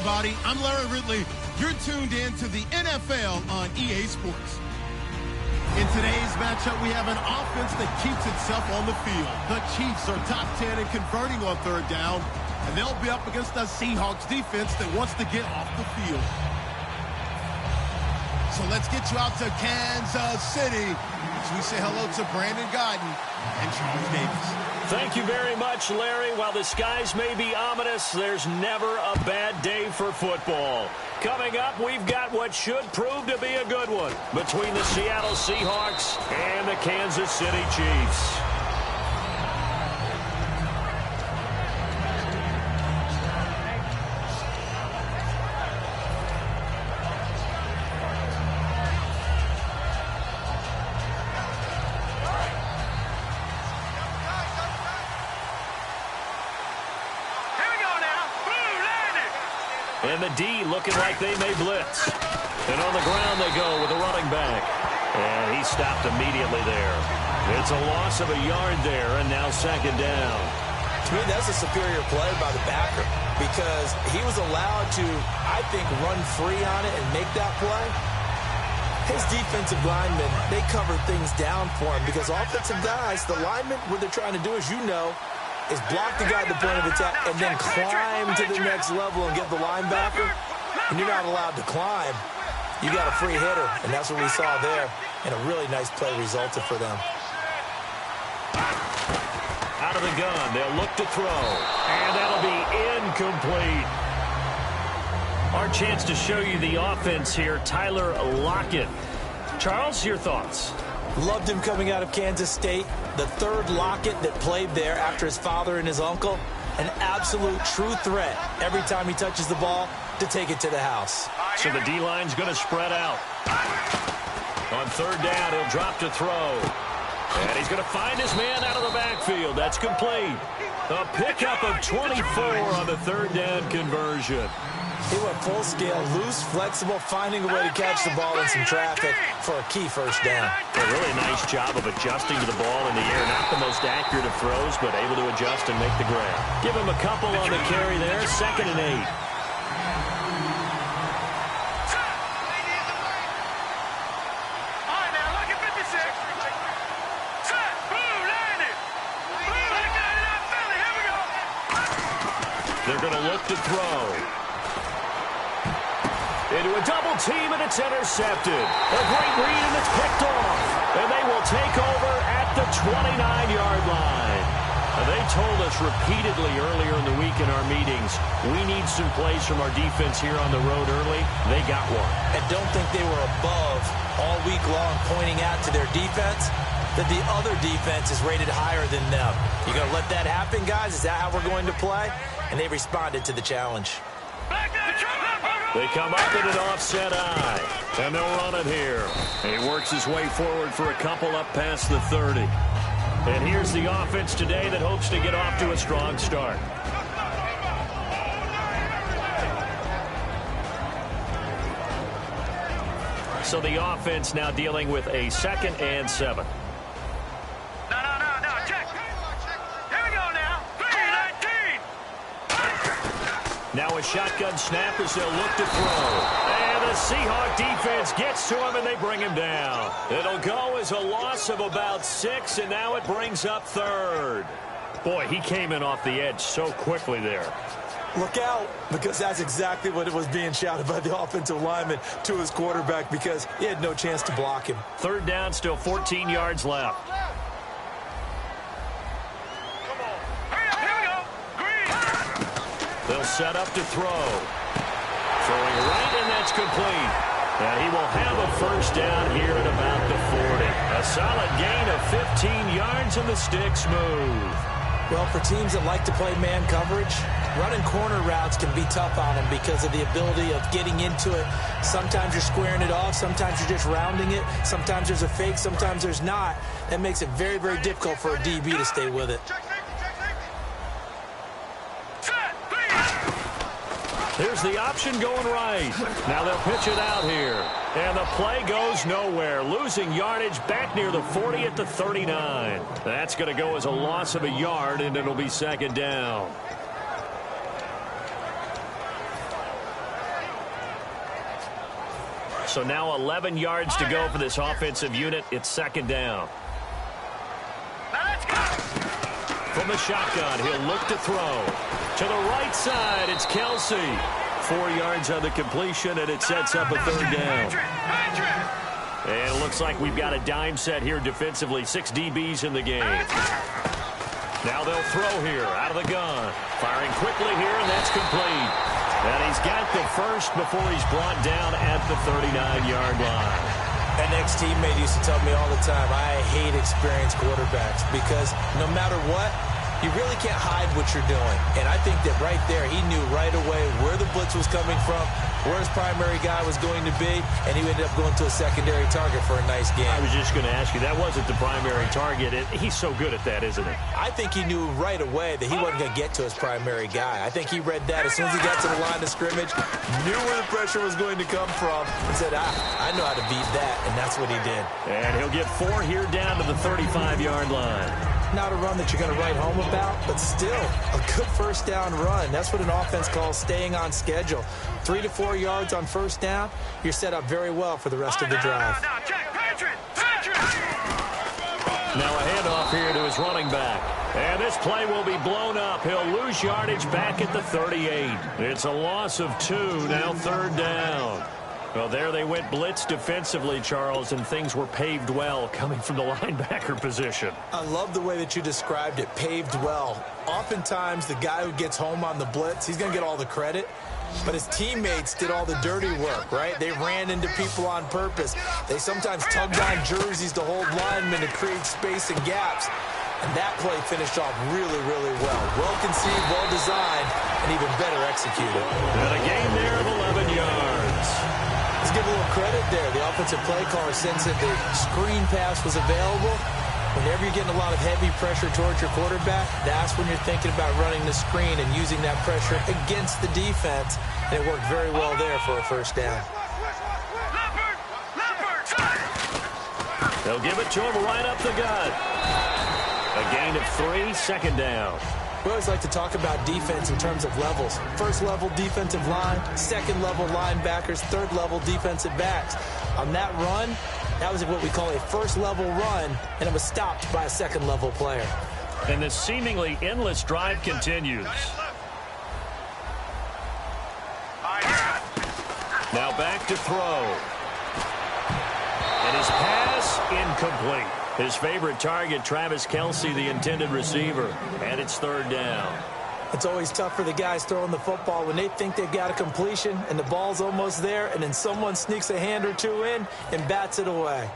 everybody. I'm Larry Ridley. You're tuned in to the NFL on EA Sports. In today's matchup, we have an offense that keeps itself on the field. The Chiefs are top 10 in converting on third down, and they'll be up against the Seahawks defense that wants to get off the field. So let's get you out to Kansas City as we say hello to Brandon Godden and Charles Davis. Thank you very much, Larry. While the skies may be ominous, there's never a bad day for football. Coming up, we've got what should prove to be a good one between the Seattle Seahawks and the Kansas City Chiefs. And the D looking like they may blitz. And on the ground they go with a running back. And he stopped immediately there. It's a loss of a yard there, and now second down. To me, that's a superior play by the backer because he was allowed to, I think, run free on it and make that play. His defensive linemen, they cover things down for him because offensive guys, the linemen, what they're trying to do, as you know, is block the guy at the point of attack and then climb to the next level and get the linebacker. And you're not allowed to climb. You got a free hitter, and that's what we saw there. And a really nice play resulted for them. Out of the gun, they'll look to throw. And that'll be incomplete. Our chance to show you the offense here, Tyler Lockett. Charles, your thoughts? Loved him coming out of Kansas State. The third Lockett that played there after his father and his uncle. An absolute true threat every time he touches the ball to take it to the house. So the D-line's going to spread out. On third down, he'll drop to throw. And he's going to find his man out of the backfield. That's complete. A pickup of 24 on the third down conversion. He went full scale, loose, flexible, finding a way to catch the ball in some traffic for a key first down. A really nice job of adjusting to the ball in the air. Not the most accurate of throws, but able to adjust and make the grab. Give him a couple on the carry there, 2nd and 8. They're going to look to throw. Into a double team, and it's intercepted. A great read, and it's picked off. And they will take over at the 29-yard line. They told us repeatedly earlier in the week in our meetings, we need some plays from our defense here on the road early. They got one. And don't think they were above all week long pointing out to their defense that the other defense is rated higher than them. You going to let that happen, guys? Is that how we're going to play? And they responded to the challenge. They come up in an offset eye, and they'll run it here. He works his way forward for a couple up past the 30. And here's the offense today that hopes to get off to a strong start. So the offense now dealing with a 2nd and 7. Now a shotgun snap as they'll look to throw. And the Seahawk defense gets to him, and they bring him down. It'll go as a loss of about 6, and now it brings up 3rd. Boy, he came in off the edge so quickly there. Look out, because that's exactly what it was being shouted by the offensive lineman to his quarterback because he had no chance to block him. 3rd down, still 14 yards left. They'll set up to throw. Throwing right, and that's complete. And he will have a first down here at about the 40. A solid gain of 15 yards, and the stick smooth. Well, for teams that like to play man coverage, running corner routes can be tough on them because of the ability of getting into it. Sometimes you're squaring it off. Sometimes you're just rounding it. Sometimes there's a fake. Sometimes there's not. That makes it very, very difficult for a DB to stay with it. Here's the option going right. Now they'll pitch it out here. And the play goes nowhere. Losing yardage back near the 40 at the 39. That's going to go as a loss of a yard, and it'll be 2nd down. So now 11 yards to go for this offensive unit. It's second down. From the shotgun, he'll look to throw. To the right side, it's Kelsey. 4 yards on the completion, and it sets up a third down. And it looks like we've got a dime set here defensively. 6 DBs in the game. Now they'll throw here out of the gun. Firing quickly here, and that's complete. And he's got the first before he's brought down at the 39-yard line. An ex-teammate used to tell me all the time, I hate experienced quarterbacks because no matter what, you really can't hide what you're doing. And I think that right there, he knew right away where the blitz was coming from, where his primary guy was going to be, and he ended up going to a secondary target for a nice game. I was just going to ask you, that wasn't the primary target. He's so good at that, isn't he? I think he knew right away that he wasn't going to get to his primary guy. I think he read that as soon as he got to the line of scrimmage, knew where the pressure was going to come from, and said, I know how to beat that, and that's what he did. And he'll get 4 here down to the 35-yard line. Not a run that you're going to write home about, but still a good first down run. That's what an offense calls staying on schedule. 3 to 4 yards on first down, you're set up very well for the rest of the drive. Now a handoff here to his running back. And this play will be blown up. He'll lose yardage back at the 38. It's a loss of 2, now third down. Well, there they went blitz defensively, Charles, and things were paved well coming from the linebacker position. I love the way that you described it, paved well. Oftentimes, the guy who gets home on the blitz, he's going to get all the credit, but his teammates did all the dirty work, right? They ran into people on purpose. They sometimes tugged on jerseys to hold linemen to create space and gaps, and that play finished off really, really well. Well conceived, well designed, and even better executed. And a gain there of 11 yards. Let's give a little credit there. The offensive play caller sensed that the screen pass was available. Whenever you're getting a lot of heavy pressure towards your quarterback, that's when you're thinking about running the screen and using that pressure against the defense. And it worked very well there for a first down. They'll give it to him right up the gut. A gain of 3, second down. We always like to talk about defense in terms of levels. First level defensive line, second level linebackers, third level defensive backs. On that run, that was what we call a first level run, and it was stopped by a second level player. And this seemingly endless drive continues. Now back to throw. And his pass incomplete. His favorite target, Travis Kelsey, the intended receiver. And it's third down. It's always tough for the guys throwing the football when they think they've got a completion and the ball's almost there, and then someone sneaks a hand or two in and bats it away.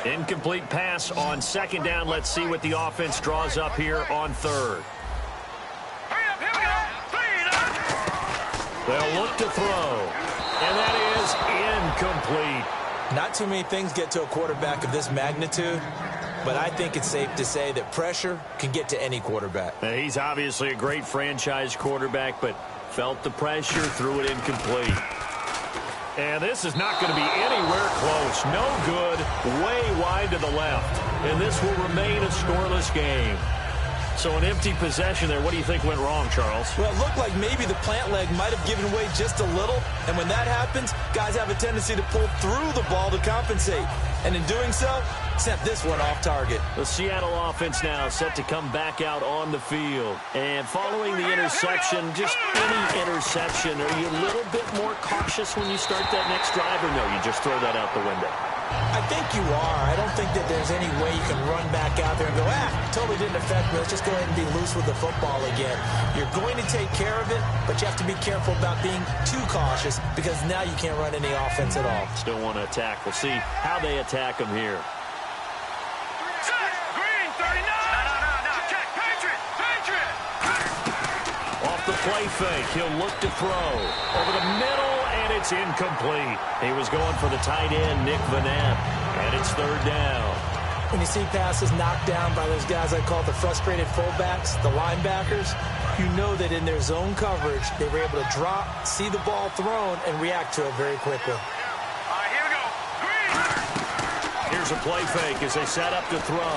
Incomplete pass on second down. Let's see what the offense draws up here on third. They'll look to throw. And that is incomplete. Not too many things get to a quarterback of this magnitude, but I think it's safe to say that pressure can get to any quarterback. He's obviously a great franchise quarterback, but felt the pressure, threw it incomplete. And this is not going to be anywhere close. No good, way wide to the left. And this will remain a scoreless game. So an empty possession there. What do you think went wrong, Charles? Well, it looked like maybe the plant leg might have given way just a little. And when that happens, guys have a tendency to pull through the ball to compensate. And in doing so, sent this one off target. The Seattle offense now set to come back out on the field. And following the interception, just any interception, are you a little bit more cautious when you start that next drive, or no, you just throw that out the window? I think you are. I don't think that there's any way you can run back out there and go, totally didn't affect me. Let's just go ahead and be loose with the football again. You're going to take care of it, but you have to be careful about being too cautious because now you can't run any offense at all. Still want to attack. We'll see how they attack them here. Off the play fake, he'll look to throw. Over the middle, and it's incomplete. He was going for the tight end, Nick Vanette, and it's third down. When you see passes knocked down by those guys I call the frustrated fullbacks, the linebackers, you know that in their zone coverage, they were able to drop, see the ball thrown, and react to it very quickly. All right, here we go. Green. Here's a play fake as they set up to throw.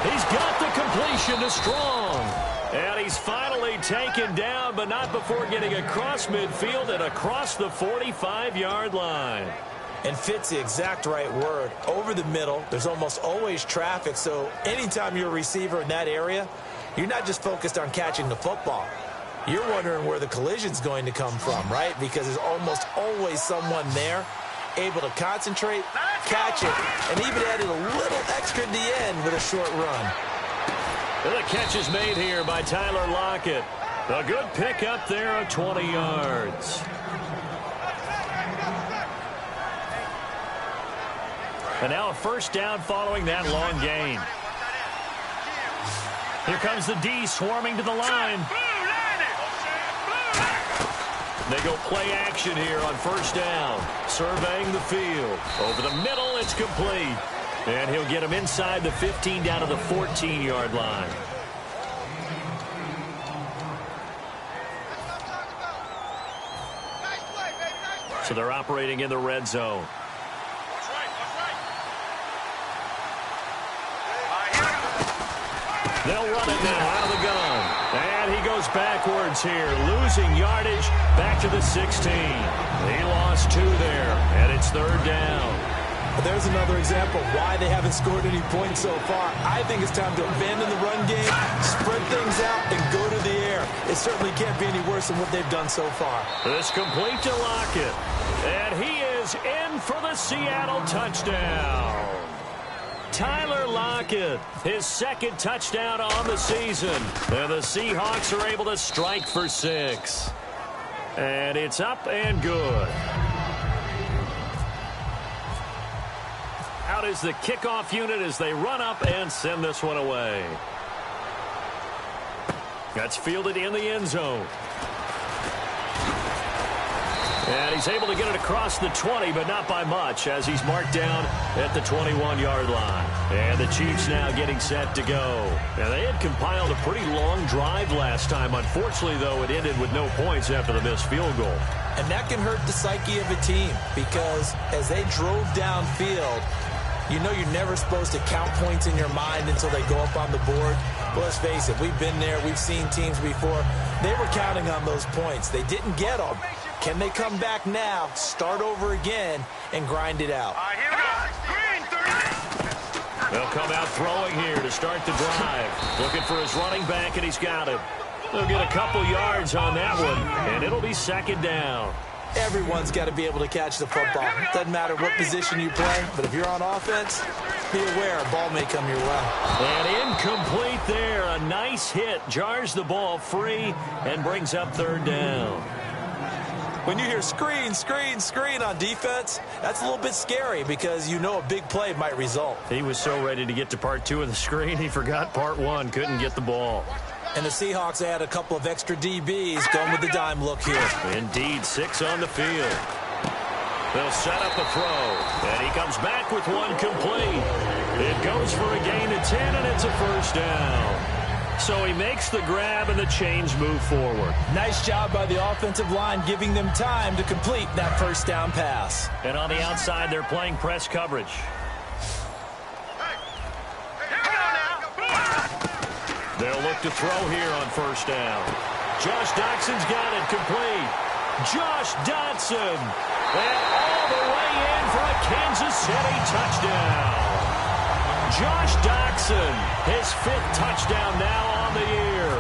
He's got the completion to Strong. And he's finally taken down, but not before getting across midfield and across the 45-yard line. And fits the exact right word. Over the middle, there's almost always traffic, so anytime you're a receiver in that area, you're not just focused on catching the football. You're wondering where the collision's going to come from, right? Because there's almost always someone there able to concentrate, catch it, and even added a little extra at the end with a short run. And the catch is made here by Tyler Lockett. A good pickup there of 20 yards. And now a first down following that long gain. Here comes the D swarming to the line. They go play action here on first down. Surveying the field. Over the middle, it's complete. And he'll get him inside the 15 down to the 14-yard line. So they're operating in the red zone. They'll run it now out of the gun. And he goes backwards here, losing yardage back to the 16. He lost 2 there, and it's third down. There's another example of why they haven't scored any points so far. I think it's time to abandon the run game, spread things out, and go to the air. It certainly can't be any worse than what they've done so far. This complete to Lockett. And he is in for the Seattle touchdown. Tyler Lockett, his second touchdown on the season. And the Seahawks are able to strike for 6. And it's up and good. Out is the kickoff unit as they run up and send this one away. That's fielded in the end zone. And he's able to get it across the 20, but not by much, as he's marked down at the 21-yard line. And the Chiefs now getting set to go. Now, they had compiled a pretty long drive last time. Unfortunately, though, it ended with no points after the missed field goal. And that can hurt the psyche of a team, because as they drove downfield, you know you're never supposed to count points in your mind until they go up on the board. Well, let's face it, we've been there. We've seen teams before. They were counting on those points. They didn't get them. Can they come back now, start over again, and grind it out? Here we go. Green, 30. They'll come out throwing here to start the drive. Looking for his running back, and he's got him. They'll get a couple yards on that one, and it'll be second down. Everyone's got to be able to catch the football. Doesn't matter what position you play, but if you're on offense, be aware a ball may come your way. And incomplete there. A nice hit. Jars the ball free and brings up third down. When you hear screen, screen, screen on defense, that's a little bit scary because you know a big play might result. He was so ready to get to part 2 of the screen, he forgot part 1. Couldn't get the ball. And the Seahawks add a couple of extra DBs going with the dime look here. Indeed, 6 on the field. They'll set up a throw, and he comes back with one complete. It goes for a gain of 10, and it's a first down. So he makes the grab, and the chains move forward. Nice job by the offensive line, giving them time to complete that first down pass. And on the outside, they're playing press coverage. They'll look to throw here on first down. Josh Dotson's got it complete. Josh Dotson. And all the way in for a Kansas City touchdown. Josh Dotson, his 5th touchdown now on the year.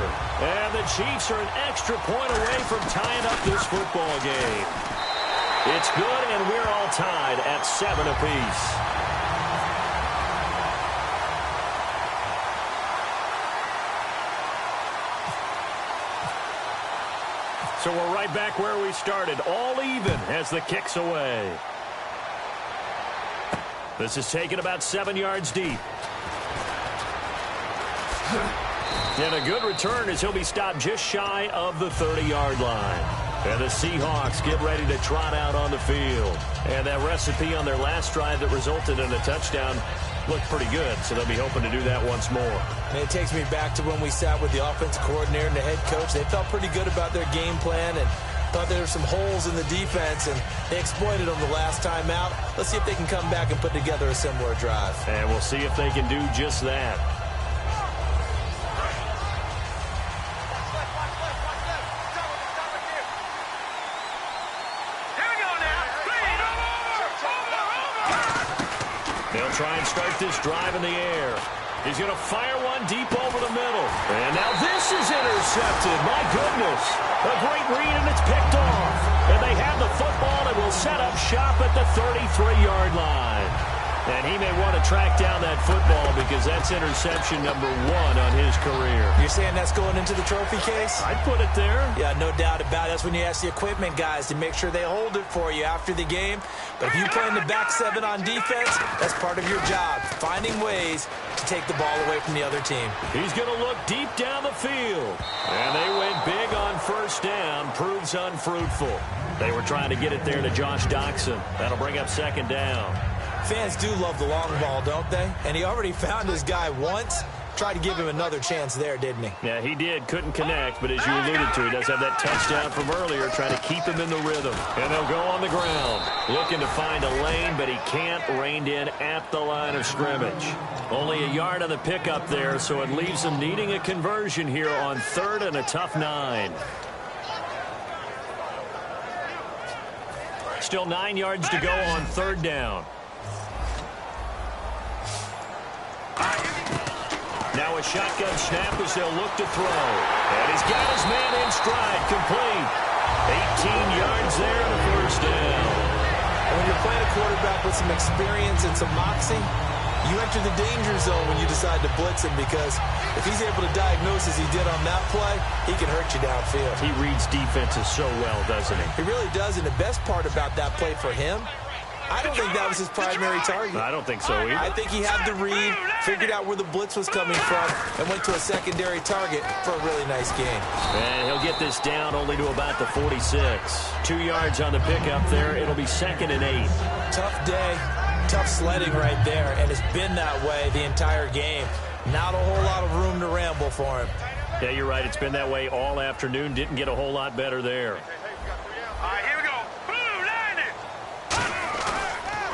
And the Chiefs are an extra point away from tying up this football game. It's good, and we're all tied at 7 apiece. So we're right back where we started, all even as the kick's away. This is taken about 7 yards deep. And a good return as he'll be stopped just shy of the 30-yard line. And the Seahawks get ready to trot out on the field. And that recipe on their last drive that resulted in a touchdown looked pretty good, so they'll be hoping to do that once more. And it takes me back to when we sat with the offensive coordinator and the head coach. They felt pretty good about their game plan and thought there were some holes in the defense, and they exploited them the last time out. Let's see if they can come back and put together a similar drive. And we'll see if they can do just that. try and start this drive in the air. He's going to fire one deep over the middle. And now this is intercepted. My goodness. A great read, and it's picked off. And they have the football and will set up shop at the 33-yard line. And he may want to track down that football because that's interception number 1 on his career. You're saying that's going into the trophy case? I'd put it there. Yeah, no doubt about it. That's when you ask the equipment guys to make sure they hold it for you after the game. But if you play in the back 7 on defense, that's part of your job, finding ways to take the ball away from the other team. He's going to look deep down the field. And they went big on first down. Proves unfruitful. They were trying to get it there to Josh Doxson. That'll bring up second down. Fans do love the long ball, don't they? And he already found his guy once. Tried to give him another chance there, didn't he? Yeah, he did. Couldn't connect, but as you alluded to, he does have that touchdown from earlier, trying to keep him in the rhythm. And they'll go on the ground, looking to find a lane, but he can't. Reined in at the line of scrimmage. Only a yard on the pickup there, so it leaves them needing a conversion here on 3rd and a tough 9. Still 9 yards to go on 3rd down. Now a shotgun snap as they'll look to throw. And he's got his man in stride, complete. 18 yards there on the first down. And when you're playing a quarterback with some experience and some moxie, you enter the danger zone when you decide to blitz him, because if he's able to diagnose as he did on that play, he can hurt you downfield. He reads defenses so well, doesn't he? He really does, and the best part about that play for him, I don't think that was his primary target. I don't think so either. I think he had the read, figured out where the blitz was coming from, and went to a secondary target for a really nice game. And he'll get this down only to about the 46. 2 yards on the pickup there. It'll be 2nd and 8. Tough day, tough sledding right there, and it's been that way the entire game. Not a whole lot of room to ramble for him. Yeah, you're right. It's been that way all afternoon. Didn't get a whole lot better there. All right, here we go. Blue, line it.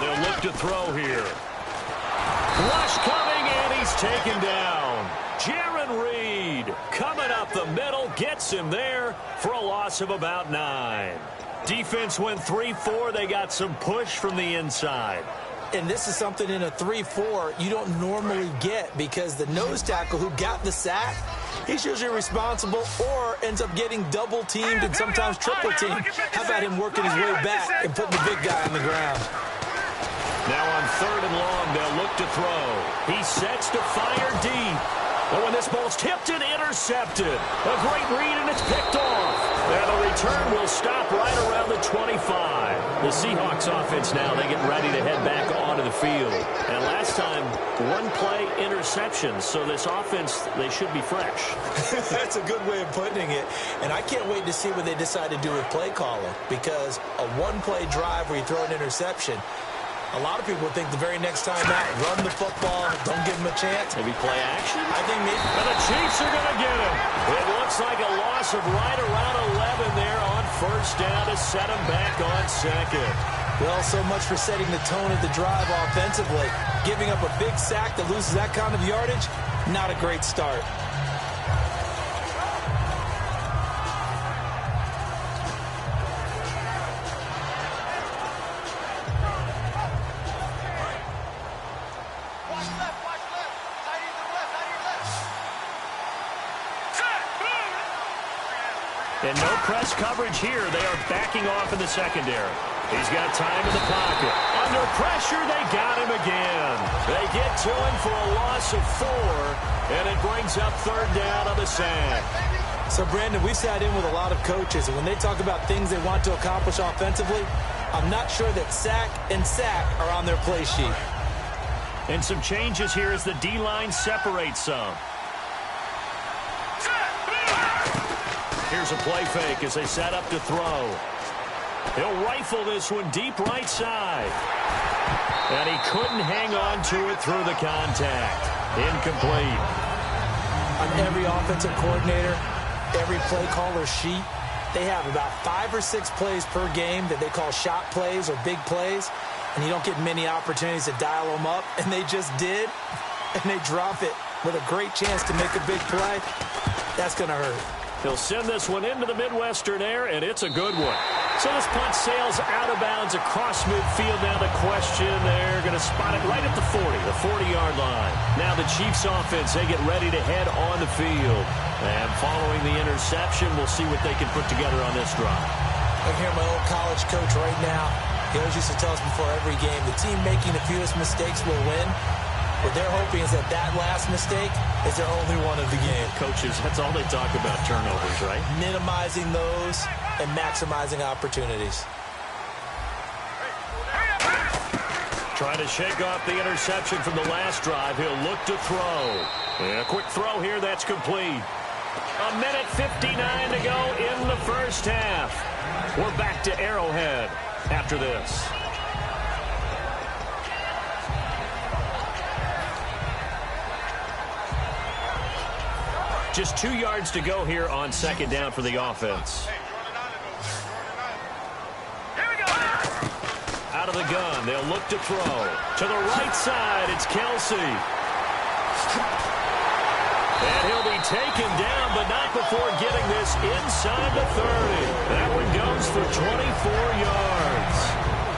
They'll look to throw here. Rush coming, and he's taken down. Jaron Reed coming up the middle, gets him there for a loss of about 9. Defense went 3-4. They got some push from the inside. And this is something in a 3-4 you don't normally get, because the nose tackle who got the sack, he's usually responsible or ends up getting double-teamed and sometimes triple-teamed. How about him working his way back and putting the big guy on the ground? Now on 3rd and long, they'll look to throw. He sets to fire deep. But when this ball's tipped and intercepted, a great read, and it's picked off. And the return will stop right around the 25. The Seahawks offense now, they get ready to head back onto the field. And last time, 1-play interceptions. So this offense, they should be fresh. That's a good way of putting it. And I can't wait to see what they decide to do with play calling, because a 1-play drive where you throw an interception, a lot of people think the very next time out, run the football, don't give him a chance. Maybe play action? I think maybe. And the Chiefs are going to get him. It looks like a loss of right around 11 there on first down to set him back on 2nd. Well, so much for setting the tone of the drive offensively. Giving up a big sack that loses that kind of yardage, not a great start. And no press coverage here. They are backing off in the secondary. He's got time in the pocket. Under pressure, they got him again. They get to him for a loss of 4, and it brings up 3rd down on the sack. So, Brandon, we've sat in with a lot of coaches, and when they talk about things they want to accomplish offensively, I'm not sure that sack and sack are on their play sheet. And some changes here as the D-line separates some. Here's a play fake as they set up to throw. He'll rifle this one deep right side. And he couldn't hang on to it through the contact. Incomplete. On every offensive coordinator, every play caller sheet, they have about 5 or 6 plays per game that they call shot plays or big plays. And you don't get many opportunities to dial them up. And they just did. And they drop it with a great chance to make a big play. That's going to hurt. He'll send this one into the Midwestern air, and it's a good one. So this punt sails out of bounds across midfield. Now the question, they're going to spot it right at the 40-yard line. Now the Chiefs offense, they get ready to head on the field. And following the interception, we'll see what they can put together on this drive. I hear my old college coach right now. He always used to tell us before every game, the team making the fewest mistakes will win. What they're hoping is that that last mistake is their only one of the game. Coaches, that's all they talk about, turnovers, right? Minimizing those and maximizing opportunities. Trying to shake off the interception from the last drive. He'll look to throw. And a quick throw here, that's complete. 1:59 to go in the first half. We're back to Arrowhead after this. Just 2 yards to go here on second down for the offense. Out of the gun, they'll look to throw. To the right side, it's Kelsey. And he'll be taken down, but not before getting this inside the 30. That one goes for 24 yards.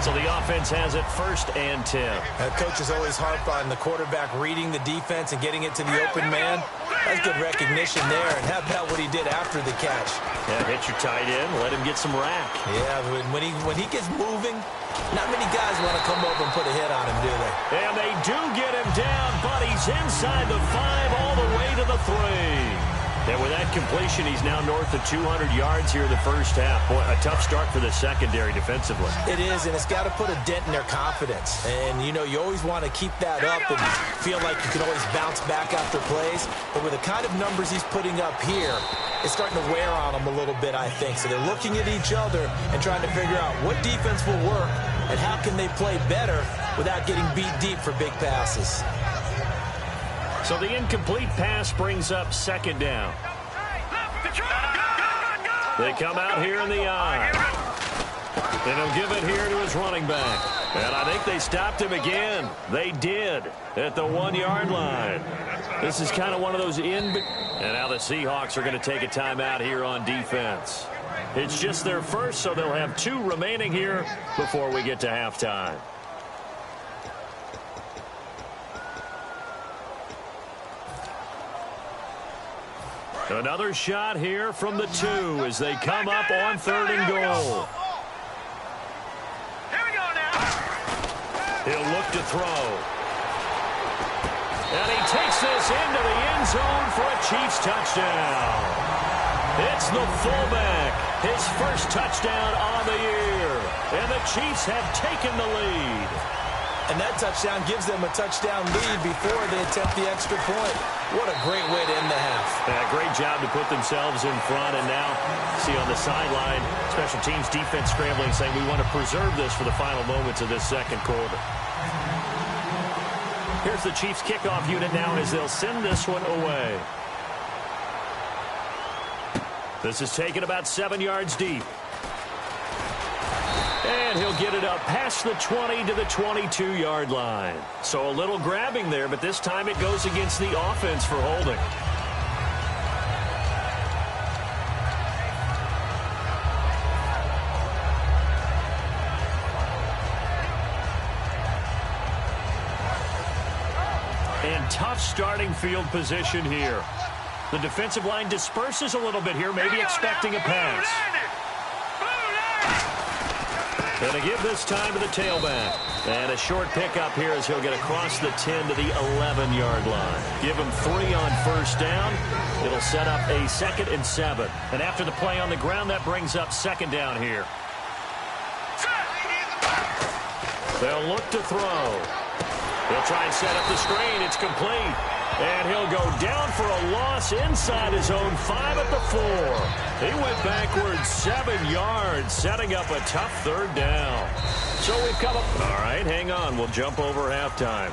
So the offense has it 1st and 10. Coaches always harp on the quarterback reading the defense and getting it to the open man. That's good recognition there. And how about what he did after the catch? Yeah, hit your tight end, let him get some rack. Yeah, when he gets moving, not many guys want to come over and put a hit on him, do they? And they do get him down, but he's inside the 5 all the way to the 3. And with that completion, he's now north of 200 yards here in the first half. Boy, a tough start for the secondary defensively. It is, and it's got to put a dent in their confidence. And, you know, you always want to keep that up and feel like you can always bounce back after plays. But with the kind of numbers he's putting up here, it's starting to wear on them a little bit, I think. So they're looking at each other and trying to figure out what defense will work and how can they play better without getting beat deep for big passes. So the incomplete pass brings up second down. They come out here in the eye. And he'll give it here to his running back. And I think they stopped him again. They did at the 1-yard line. This is kind of one of those And now the Seahawks are going to take a timeout here on defense. It's just their first, so they'll have 2 remaining here before we get to halftime. Another shot here from the 2 as they come up on 3rd and goal. Here we go now. He'll look to throw. And he takes this into the end zone for a Chiefs touchdown. It's the fullback, his first touchdown on the year. And the Chiefs have taken the lead. And that touchdown gives them a touchdown lead before they attempt the extra point. What a great way to end the half. Great job to put themselves in front. And now, see on the sideline, special teams defense scrambling, saying we want to preserve this for the final moments of this second quarter. Here's the Chiefs kickoff unit now as they'll send this one away. This is taken about 7 yards deep. And he'll get it up past the 20 to the 22-yard line. So a little grabbing there, but this time it goes against the offense for holding. And tough starting field position here. The defensive line disperses a little bit here, maybe expecting a pass. And to give this time to the tailback. And a short pickup here as he'll get across the 10 to the 11-yard line. Give him 3 on first down. It'll set up a 2nd and 7. And after the play on the ground, that brings up second down here. They'll look to throw. He'll try and set up the screen. It's complete. And he'll go down for a loss inside his own 5 at the 4. He went backwards 7 yards, setting up a tough 3rd down. So we've come up. All right, hang on. We'll jump over halftime.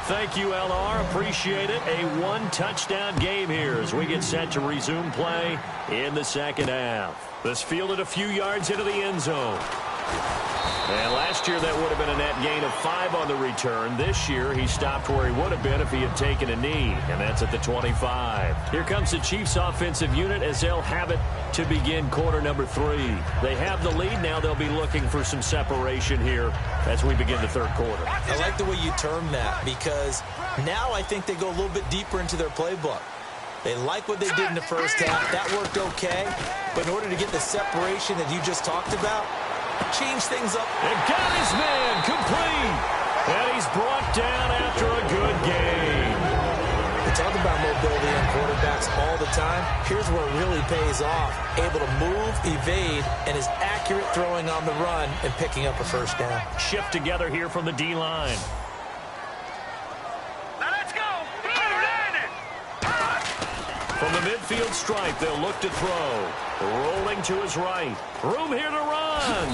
Thank you, LR. Appreciate it. A 1-touchdown game here as we get set to resume play in the second half. This fielded a few yards into the end zone. And last year, that would have been a net gain of 5 on the return. This year, he stopped where he would have been if he had taken a knee, and that's at the 25. Here comes the Chiefs offensive unit as they'll have it to begin quarter number 3. They have the lead. Now they'll be looking for some separation here as we begin the third quarter. I like the way you term that, because now I think they go a little bit deeper into their playbook. They like what they did in the first half. That worked okay. But in order to get the separation that you just talked about, change things up. And got his man complete. And he's brought down after a good game. We talk about mobility in quarterbacks all the time. Here's where it really pays off. Able to move, evade, and is accurate throwing on the run and picking up a first down. Shift together here from the D-line. From the midfield stripe, they'll look to throw. Rolling to his right. Room here to run.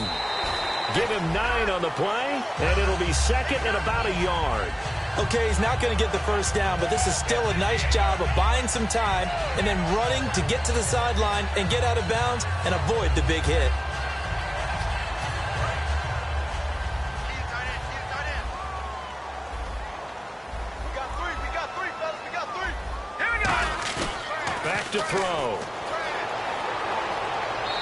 Give him 9 on the play, and it'll be second and about a yard. Okay, he's not going to get the first down, but this is still a nice job of buying some time and then running to get to the sideline and get out of bounds and avoid the big hit. Back to throw.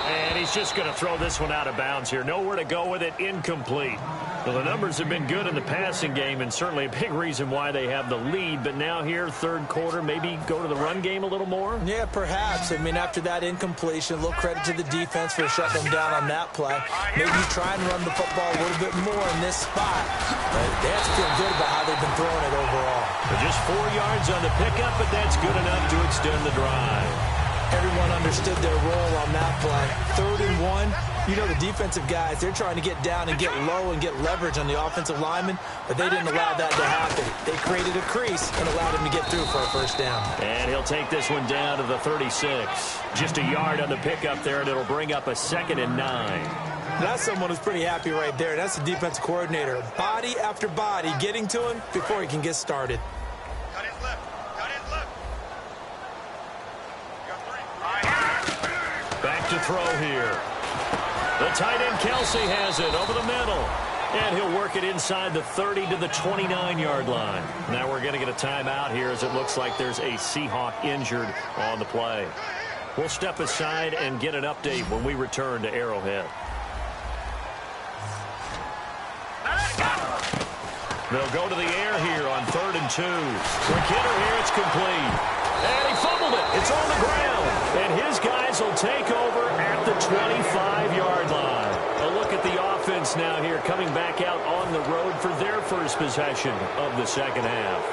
And he's just going to throw this one out of bounds here. Nowhere to go with it. Incomplete. Well, the numbers have been good in the passing game, and certainly a big reason why they have the lead. But now here, third quarter, maybe go to the run game a little more? Yeah, perhaps. I mean, after that incompletion, a little credit to the defense for shutting them down on that play. Maybe try and run the football a little bit more in this spot. But they have to feel good about how they've been throwing it overall. But just 4 yards on the pickup, but that's good enough to extend the drive. Everyone understood their role on that play. 3rd and 1. You know, the defensive guys, they're trying to get down and get low and get leverage on the offensive lineman, but they didn't allow that to happen. They created a crease and allowed him to get through for a first down. And he'll take this one down to the 36. Just a yard on the pickup there, and it'll bring up a 2nd and 9. That's someone who's pretty happy right there. That's the defensive coordinator. Body after body getting to him before he can get started. Back to throw here. The tight end Kelsey has it over the middle. And he'll work it inside the 30 to the 29-yard line. Now we're going to get a timeout here as it looks like there's a Seahawk injured on the play. We'll step aside and get an update when we return to Arrowhead. They'll go to the air here on 3rd and 2. For Kidder here, it's complete. And he fumbled it. It's on the ground. And his guys will take over at the 25-yard line. A look at the offense now here coming back out on the road for their first possession of the second half.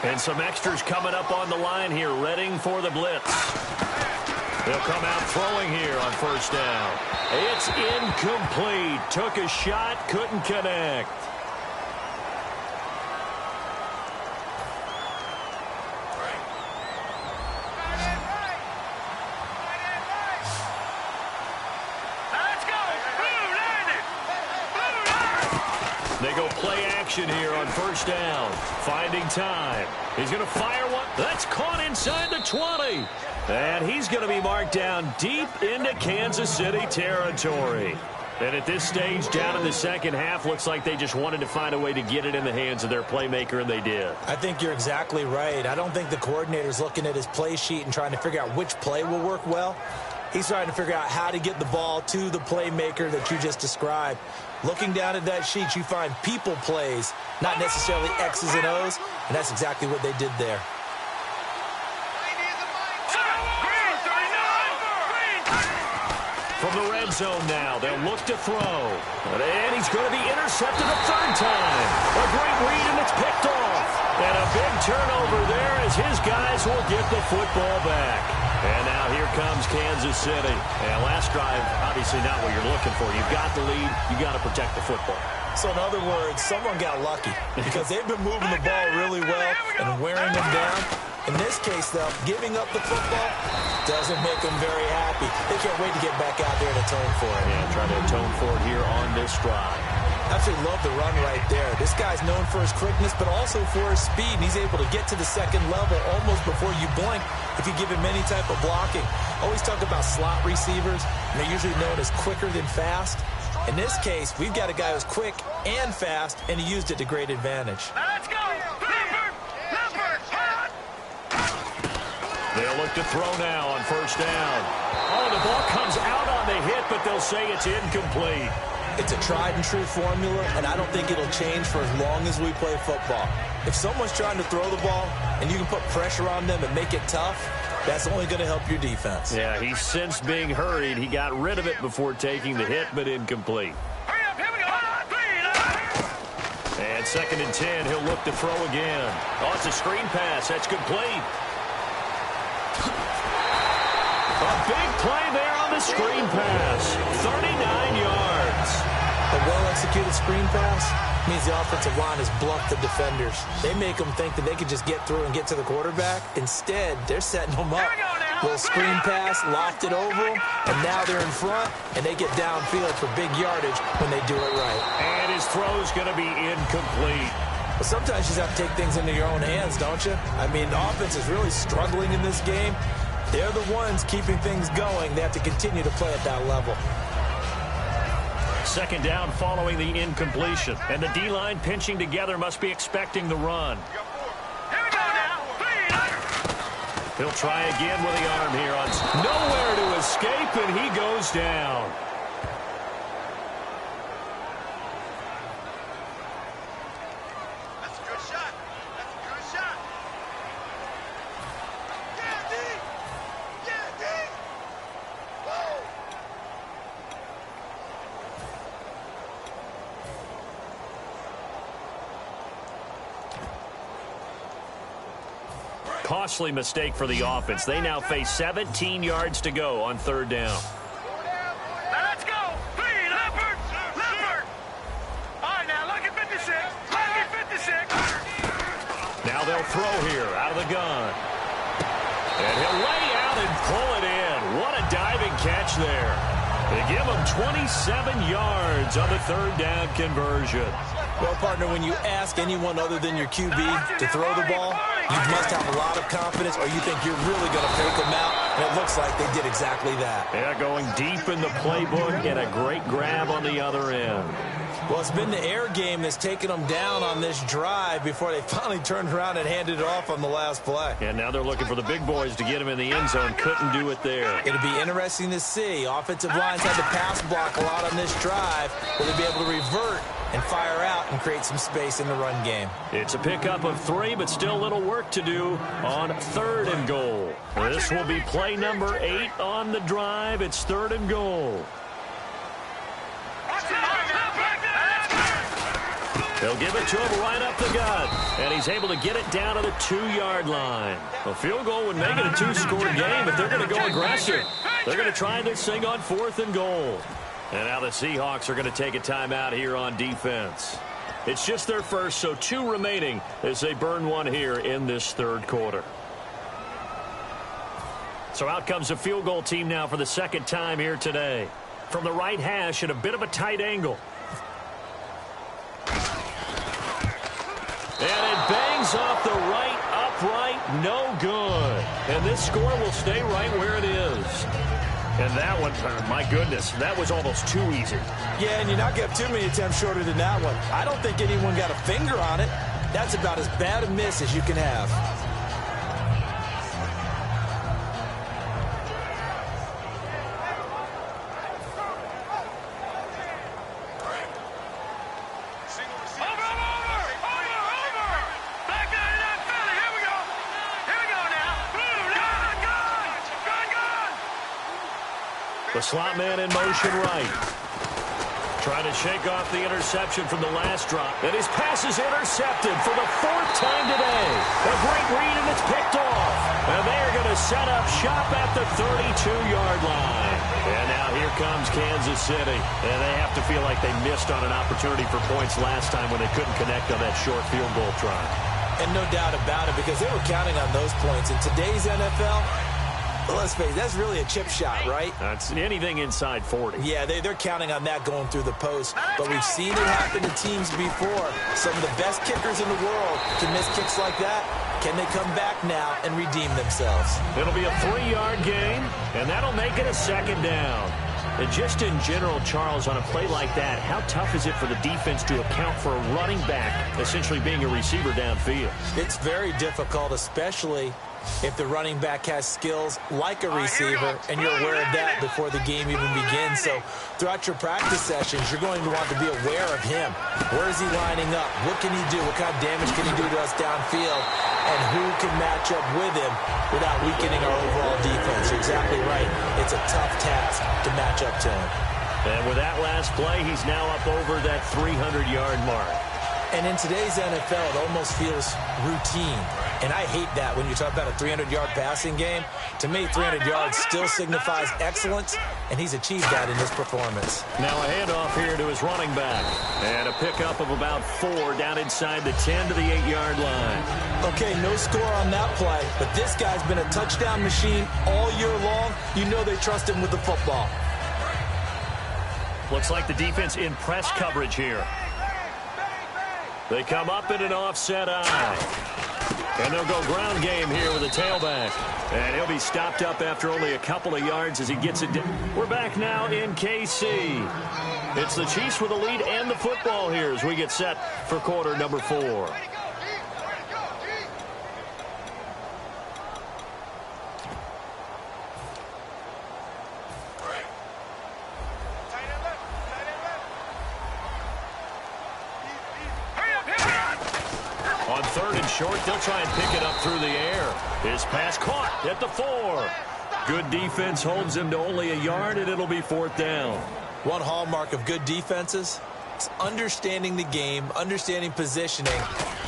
And some extras coming up on the line here, readying for the blitz. They'll come out throwing here on first down. It's incomplete. Took a shot, couldn't connect. They go play action here on first down. Finding time. He's going to fire one. That's caught inside the 20. And he's going to be marked down deep into Kansas City territory. And at this stage, down in the second half, looks like they just wanted to find a way to get it in the hands of their playmaker, and they did. I think you're exactly right. I don't think the coordinator's looking at his play sheet and trying to figure out which play will work well. He's trying to figure out how to get the ball to the playmaker that you just described. Looking down at that sheet, you find people plays, not necessarily X's and O's, and that's exactly what they did there. From the red zone now, they'll look to throw. And he's going to be intercepted a 3rd time. A great read, and it's picked off. And a big turnover there as his guys will get the football back. And now here comes Kansas City. And last drive, obviously not what you're looking for. You've got the lead. You've got to protect the football. So in other words, someone got lucky because they've been moving the ball really well and wearing them down. In this case, though, giving up the football doesn't make them very happy. They can't wait to get back out there and atone for it. Yeah, trying to atone for it here on this drive. Absolutely love the run right there. This guy's known for his quickness, but also for his speed. And he's able to get to the second level almost before you blink if you give him any type of blocking. Always talk about slot receivers, and they're usually known as quicker than fast. In this case, we've got a guy who's quick and fast, and he used it to great advantage. Let's go! They'll look to throw now on first down. Oh, the ball comes out on the hit, but they'll say it's incomplete. It's a tried-and-true formula, and I don't think it'll change for as long as we play football. If someone's trying to throw the ball, and you can put pressure on them and make it tough, that's only going to help your defense. Yeah, he sensed being hurried. He got rid of it before taking the hit, but incomplete. Hurry up, here we go. And 2nd and 10, he'll look to throw again. Oh, it's a screen pass. That's complete. A big play there on the screen pass. 39 yards. A well-executed screen pass means the offensive line has bluffed the defenders. They make them think that they can just get through and get to the quarterback. Instead, they're setting them up. Little screen pass, lofted over them, and now they're in front, and they get downfield for big yardage when they do it right. And his throw's going to be incomplete. But sometimes you just have to take things into your own hands, don't you? I mean, the offense is really struggling in this game. They're the ones keeping things going. They have to continue to play at that level. 2nd down following the incompletion. And the D-line pinching together must be expecting the run. Here we go now. He'll try again with the arm here. Nowhere to escape, and he goes down. That's a good shot. That's a good shot. Yeah, D. Yeah, D. Whoa. Costly mistake for the offense. They now face 17 yards to go on 3rd down. Now let's go. Leopard. All right, now look at 56. Look at 56. Now they'll throw here out of the gun. And he'll lay out and pull it in. What a diving catch there. They give him 27 yards on the 3rd down conversion. Well, partner, when you ask anyone other than your QB to throw the ball, you must have a lot of confidence, or you think you're really going to fake them out, and it looks like they did exactly that. Yeah, going deep in the playbook and a great grab on the other end. Well, it's been the air game that's taken them down on this drive before they finally turned around and handed it off on the last play. And now they're looking for the big boys to get him in the end zone. Couldn't do it there. It'll be interesting to see. Offensive lines had to pass block a lot on this drive. Will they be able to revert and fire out and create some space in the run game? It's a pickup of 3, but still a little work to do on 3rd and goal. This will be play number 8 on the drive. It's 3rd and goal. They'll give it to him right up the gut, and he's able to get it down to the 2-yard line. A field goal would make it a 2-score game, but they're going to go aggressive. They're going to try this thing on 4th and goal. And now the Seahawks are going to take a timeout here on defense. It's just their first, so 2 remaining as they burn one here in this 3rd quarter. So out comes the field goal team now for the 2nd time here today. From the right hash at a bit of a tight angle. And it bangs off the right upright, no good. And this score will stay right where it is. And that one, my goodness, that was almost too easy. Yeah, and you're not going to have too many attempts shorter than that one. I don't think anyone got a finger on it. That's about as bad a miss as you can have. The slot man in motion right. Trying to shake off the interception from the last drop. And his pass is intercepted for the 4th time today. A great read, and it's picked off. And they are going to set up shop at the 32-yard line. And now here comes Kansas City. And they have to feel like they missed on an opportunity for points last time when they couldn't connect on that short field goal try. And no doubt about it, because they were counting on those points. In today's NFL, Well, let's face it, that's really a chip shot, right? That's anything inside 40. Yeah, they're counting on that going through the post. But we've seen it happen to teams before. Some of the best kickers in the world can miss kicks like that. Can they come back now and redeem themselves? It'll be a 3-yard gain, and that'll make it a second down. And just in general, Charles, on a play like that, how tough is it for the defense to account for a running back essentially being a receiver downfield? It's very difficult, especially if the running back has skills like a receiver, and you're aware of that before the game even begins. So throughout your practice sessions, you're going to want to be aware of him. Where is he lining up? What can he do? What kind of damage can he do to us downfield? And who can match up with him without weakening our overall defense? You're exactly right. It's a tough task to match up to him. And with that last play, he's now up over that 300-yard mark. And in today's NFL, it almost feels routine. And I hate that when you talk about a 300-yard passing game. To me, 300 yards still signifies excellence, and he's achieved that in his performance. Now a handoff here to his running back. And a pickup of about 4 down inside the 10 to the 8-yard line. Okay, no score on that play, but this guy's been a touchdown machine all year long. You know they trust him with the football. Looks like the defense in press coverage here. They come up in an offset eye. And they'll go ground game here with a tailback. And he'll be stopped up after only a couple of yards as he gets it. We're back now in KC. It's the Chiefs with the lead and the football here as we get set for quarter number 4. On 3rd and short, they'll try and pick it up through the air. His pass caught at the 4. Good defense holds him to only a yard, and it'll be 4th down. One hallmark of good defenses is understanding the game, understanding positioning,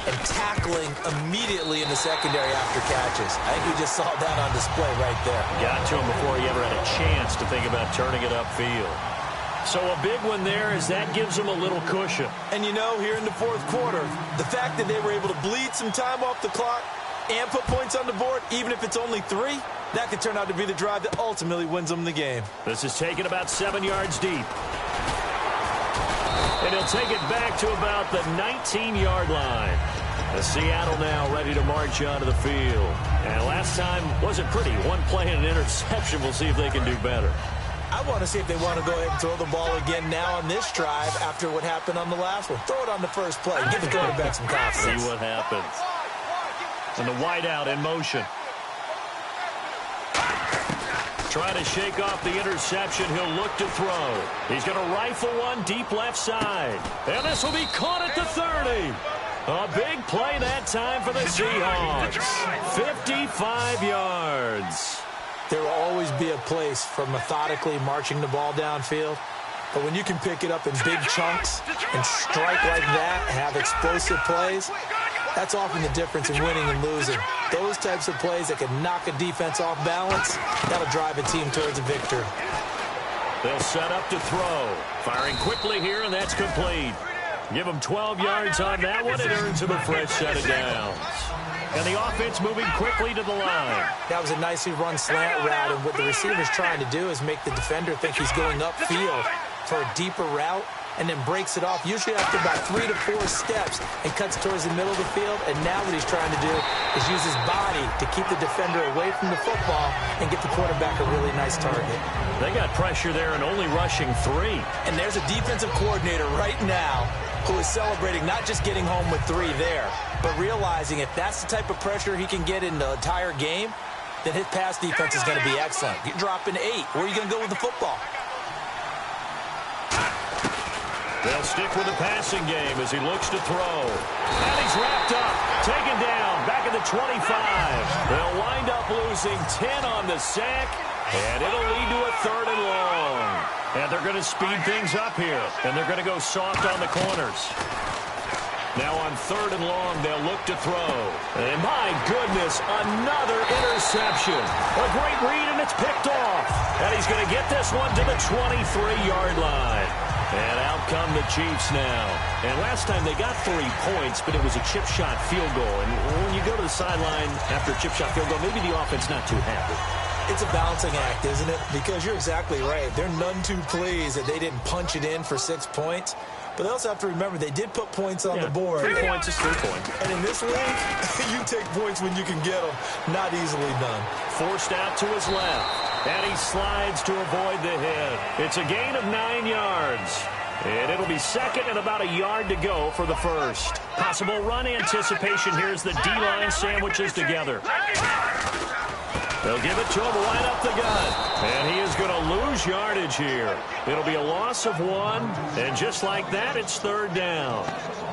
and tackling immediately in the secondary after catches. I think we just saw that on display right there. Got to him before he ever had a chance to think about turning it upfield. So a big one there as that gives them a little cushion. And you know, here in the 4th quarter, the fact that they were able to bleed some time off the clock and put points on the board, even if it's only 3, that could turn out to be the drive that ultimately wins them the game. This is taken about 7 yards deep. And he'll take it back to about the 19-yard line. The Seattle now ready to march onto the field. And last time wasn't pretty. One play and an interception. We'll see if they can do better. I want to see if they want to go ahead and throw the ball again now on this drive after what happened on the last one. Throw it on the first play. Give the quarterback some confidence. See what happens. And the wideout in motion. Trying to shake off the interception. He'll look to throw. He's going to rifle one deep left side. And this will be caught at the 30. A big play that time for the Seahawks. 55 yards. There will always be a place for methodically marching the ball downfield. But when you can pick it up in big chunks and strike like that, have explosive plays, that's often the difference in winning and losing. Those types of plays that can knock a defense off balance, that'll drive a team towards a victory. They'll set up to throw. Firing quickly here, and that's complete. Give them 12 yards on that one. It earns them a fresh set of downs. And the offense moving quickly to the line. That was a nicely run slant route, and what the receiver's trying to do is make the defender think he's going upfield for a deeper route, and then breaks it off, usually after about 3 to 4 steps, and cuts towards the middle of the field. And now what he's trying to do is use his body to keep the defender away from the football and get the quarterback a really nice target. They got pressure there and only rushing 3. And there's a defensive coordinator right now who is celebrating not just getting home with 3 there, but realizing if that's the type of pressure he can get in the entire game, then his pass defense is going to be excellent. You're dropping 8. Where are you going to go with the football? They'll stick with the passing game as he looks to throw. And he's wrapped up, taken down, back at the 25. They'll wind up losing 10 on the sack, and it'll lead to a 3rd and long. And they're going to speed things up here, and they're going to go soft on the corners. Now on 3rd and long, they'll look to throw. And my goodness, another interception. A great read, and it's picked off. And he's going to get this one to the 23-yard line. And out come the Chiefs now. And last time they got 3 points, but it was a chip shot field goal. And when you go to the sideline after a chip shot field goal, maybe the offense not too happy. It's a balancing act, isn't it? Because you're exactly right. They're none too pleased that they didn't punch it in for 6 points. But they also have to remember they did put points on the board. 3 points is 3 points. And in this league, you take points when you can get them. Not easily done. Forced out to his left. And he slides to avoid the hit. It's a gain of 9 yards. And it'll be second and about a yard to go for the first. Possible run anticipation here as the D-line sandwiches together. They'll give it to him right up the gut. And he is going to lose yardage here. It'll be a loss of 1. And just like that, it's third down.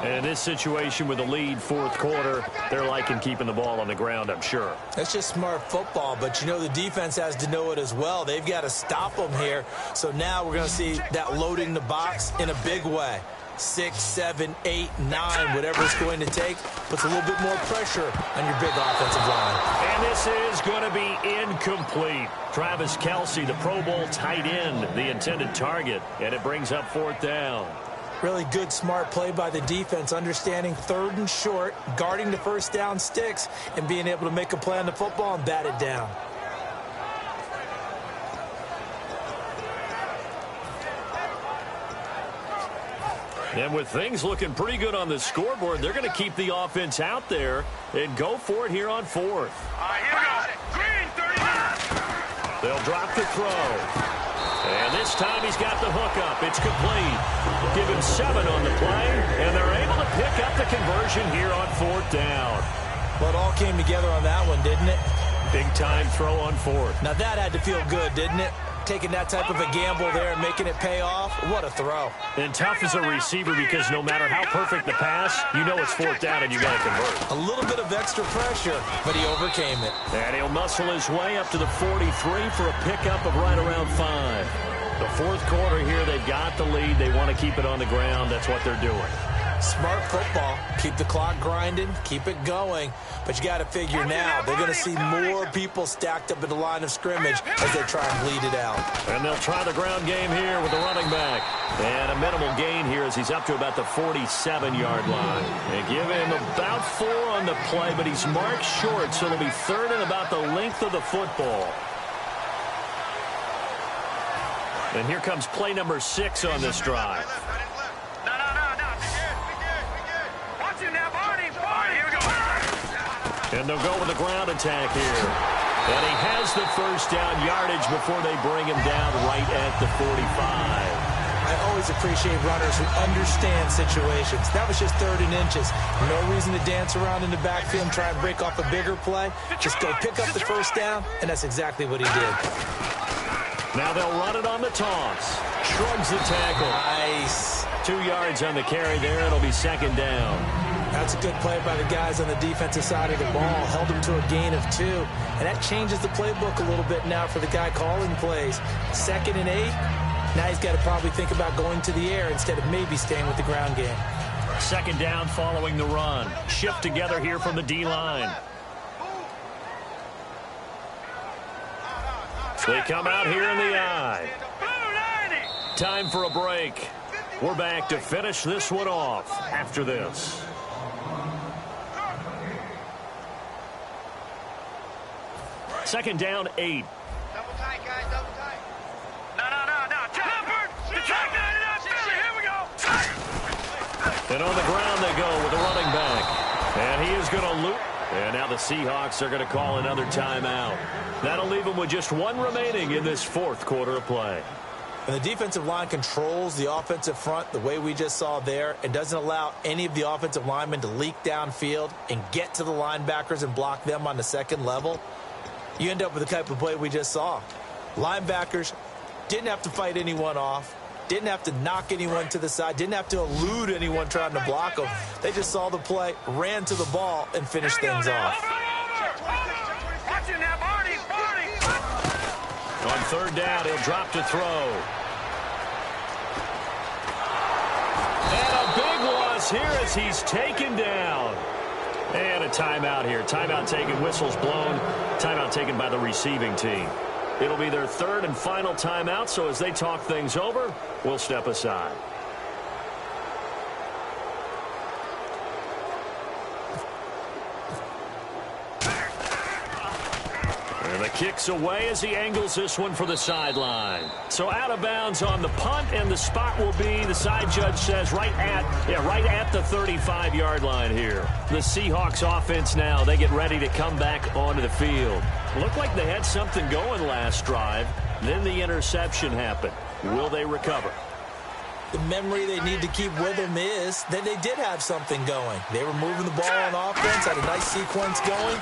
And in this situation with the lead fourth quarter, they're liking keeping the ball on the ground, I'm sure. That's just smart football, but you know the defense has to know it as well. They've got to stop them here. So now we're going to see that loading the box in a big way. 6, 7, 8, 9, whatever it's going to take, puts a little bit more pressure on your big offensive line. And this is going to be incomplete. Travis Kelce, the Pro Bowl tight end, the intended target, and it brings up fourth down. Really good, smart play by the defense, understanding third and short, guarding the first down sticks, and being able to make a play on the football and bat it down. And with things looking pretty good on the scoreboard, they're going to keep the offense out there and go for it here on fourth. All right, here we go. Green, 30. They'll drop the throw. And this time he's got the hook up. It's complete. Give him 7 on the play, and they're able to pick up the conversion here on fourth down. Well, it all came together on that one, didn't it? Big-time throw on fourth. Now that had to feel good, didn't it? Taking that type of a gamble there and making it pay off. What a throw. And tough as a receiver because no matter how perfect the pass, you know it's fourth down and you got to convert. A little bit of extra pressure, but he overcame it. And he'll muscle his way up to the 43 for a pickup of right around 5. The fourth quarter here, they've got the lead. They want to keep it on the ground. That's what they're doing. Smart football. Keep the clock grinding. Keep it going. But you got to figure now they're going to see more people stacked up at the line of scrimmage as they try and bleed it out. And they'll try the ground game here with the running back. And a minimal gain here as he's up to about the 47-yard line. And give him about 4 on the play, but he's marked short, so it'll be third and about the length of the football. And here comes play number 6 on this drive. And they'll go with the ground attack here. And he has the first down yardage before they bring him down right at the 45. I always appreciate runners who understand situations. That was just third and inches. No reason to dance around in the backfield and try and break off a bigger play. Just go pick up the first down, and that's exactly what he did. Now they'll run it on the toss. Shrugs the tackle. Nice. 2 yards on the carry there. It'll be second down. That's a good play by the guys on the defensive side of the ball. Held him to a gain of 2. And that changes the playbook a little bit now for the guy calling plays. 2nd and 8. Now he's got to probably think about going to the air instead of maybe staying with the ground game. Second down following the run. Shift together here from the D-line. They come out here in the eye. Time for a break. We're back to finish this one off after this. Second down, 8. Double tight, guys, double tight. No. Leopard! The track line it up, here we go. And on the ground they go with the running back. And he is going to loop. And now the Seahawks are going to call another timeout. That'll leave them with just 1 remaining in this fourth quarter of play. And the defensive line controls the offensive front the way we just saw there and doesn't allow any of the offensive linemen to leak downfield and get to the linebackers and block them on the second level. You end up with the type of play we just saw. Linebackers didn't have to fight anyone off, didn't have to knock anyone to the side, didn't have to elude anyone trying to block them. They just saw the play, ran to the ball, and finished things off. Watch it now, Barney. On third down, he'll drop to throw. And a big loss here as he's taken down. And a timeout here. Timeout taken, whistles blown. Timeout taken by the receiving team. It'll be their third and final timeout, so as they talk things over, we'll step aside. And the Kicks away as he angles this one for the sideline. So out of bounds on the punt, and the spot will be, the side judge says, right at the 35-yard line here. The Seahawks offense now, they get ready to come back onto the field. Looked like they had something going last drive. Then the interception happened. Will they recover? The memory they need to keep with them is that they did have something going. They were moving the ball on offense, had a nice sequence going.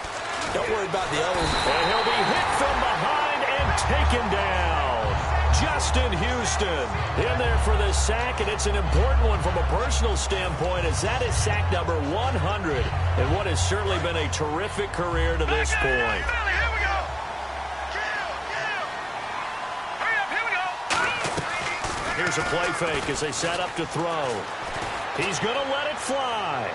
Don't worry about the others. And he'll be hit from behind and taken down. Justin Houston in there for the sack, and it's an important one from a personal standpoint, as that is sack number 100 and what has certainly been a terrific career to this point. Here's a play fake as they set up to throw. He's going to let it fly.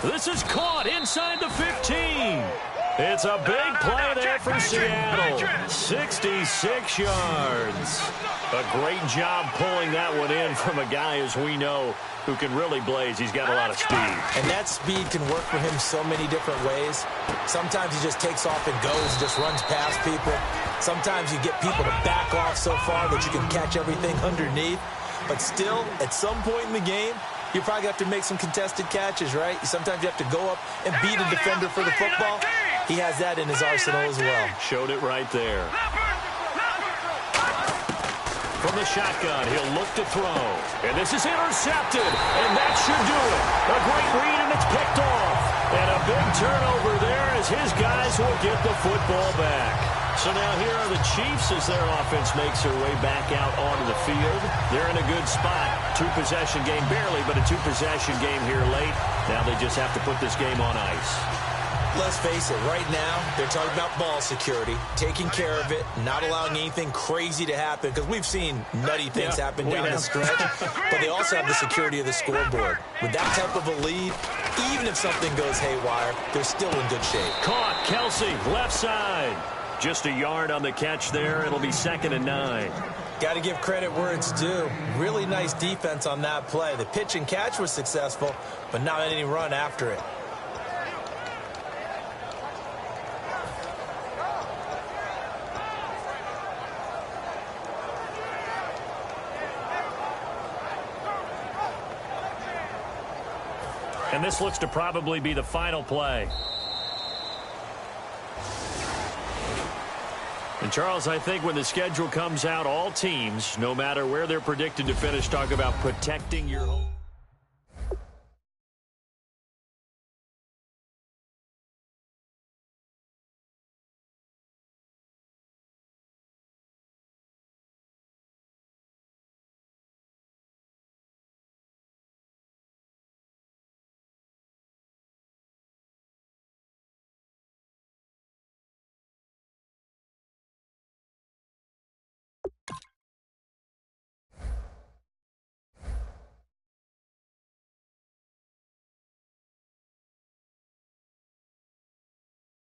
This is caught inside the 15. It's a big play there for Seattle. 66 yards. A great job pulling that one in from a guy, as we know, who can really blaze. He's got a lot of speed. And that speed can work for him so many different ways. Sometimes he just takes off and goes, just runs past people. Sometimes you get people to back off so far that you can catch everything underneath. But still, at some point in the game, you probably have to make some contested catches, right? Sometimes you have to go up and beat a defender for the football. He has that in his arsenal as well. Showed it right there. From the shotgun, he'll look to throw. And this is intercepted. And that should do it. A great read, and it's picked off. And a big turnover there as his guys will get the football back. So now here are the Chiefs as their offense makes their way back out onto the field. They're in a good spot. Two-possession game, barely, but a two-possession game here late. Now they just have to put this game on ice. Let's face it, right now, they're talking about ball security, taking care of it, not allowing anything crazy to happen, because we've seen nutty things happen down the stretch, but they also have the security of the scoreboard. With that type of a lead, even if something goes haywire, they're still in good shape. Caught, Kelsey, left side. Just a yard on the catch there. It'll be 2nd and 9. Got to give credit where it's due. Really nice defense on that play. The pitch and catch was successful, but not any run after it. And this looks to probably be the final play. And, Charles, I think when the schedule comes out, all teams, no matter where they're predicted to finish, talk about protecting your home.